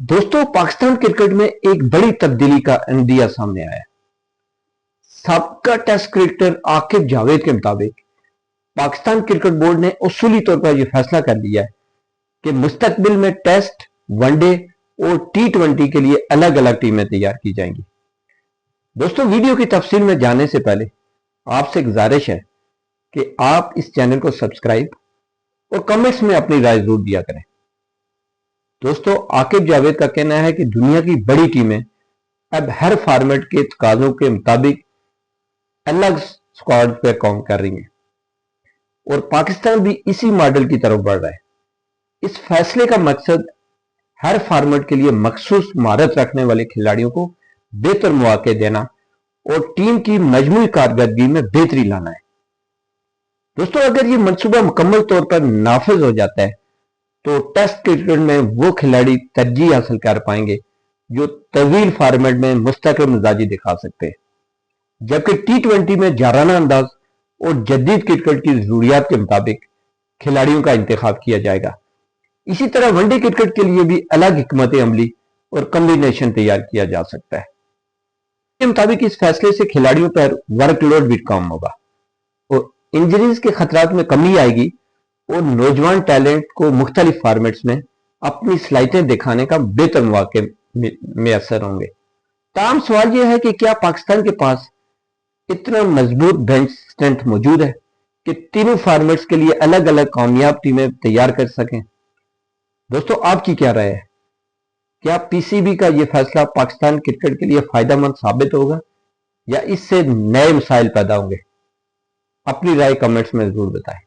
दोस्तों, पाकिस्तान क्रिकेट में एक बड़ी तब्दीली का अंदिया सामने आया। साबका टेस्ट क्रिकेटर आकिब जावेद के मुताबिक पाकिस्तान क्रिकेट बोर्ड ने उसूली तौर पर यह फैसला कर लिया है कि मुस्तकबिल में टेस्ट, वनडे और T20 के लिए अलग अलग टीमें तैयार की जाएंगी। दोस्तों, वीडियो की तफसील में जाने से पहले आपसे गुजारिश है कि आप इस चैनल को सब्सक्राइब और कमेंट्स में अपनी राय जरूर दिया करें। दोस्तों, आकिब जावेद का कहना है कि दुनिया की बड़ी टीमें अब हर फॉर्मेट के तकाजों के मुताबिक अलग स्क्वाड पर काम कर रही हैं और पाकिस्तान भी इसी मॉडल की तरफ बढ़ रहा है। इस फैसले का मकसद हर फॉर्मेट के लिए मखसूस महारत रखने वाले खिलाड़ियों को बेहतर मौके देना और टीम की मजमूई कारकर्दगी में बेहतरी लाना है। दोस्तों, अगर ये मंसूबा मुकम्मल तौर पर नाफिज हो जाता है तो टेस्ट क्रिकेट में वो खिलाड़ी तरजीह हासिल कर पाएंगे जो तवील फॉर्मेट में मुस्तकिल मिजाजी दिखा सकते हैं, जबकि T20 में जाराना अंदाज और जदीद क्रिकेट की जरूरियात के मुताबिक खिलाड़ियों का इंतखाब किया जाएगा। इसी तरह वनडे क्रिकेट के लिए भी अलग हिकमत अमली और कम्बिनेशन तैयार किया जा सकता है। इसके मुताबिक इस फैसले से खिलाड़ियों पर वर्कलोड भी कम होगा और इंजरीज के खतरात में कमी आएगी और नौजवान टैलेंट को मुख्तलिफ फॉर्मेट्स में अपनी सलाहियतें दिखाने का बेहतर मौके मैसर होंगे। तमाम सवाल यह है कि क्या पाकिस्तान के पास इतना मजबूत बेंच स्ट्रेंथ मौजूद है कि तीनों फॉर्मेट्स के लिए अलग अलग कामयाब टीमें तैयार कर सकें। दोस्तों, आपकी क्या राय है? क्या PCB का यह फैसला पाकिस्तान क्रिकेट के लिए फायदेमंद साबित होगा या इससे नए मसाइल पैदा होंगे? अपनी राय कमेंट्स में जरूर बताएं।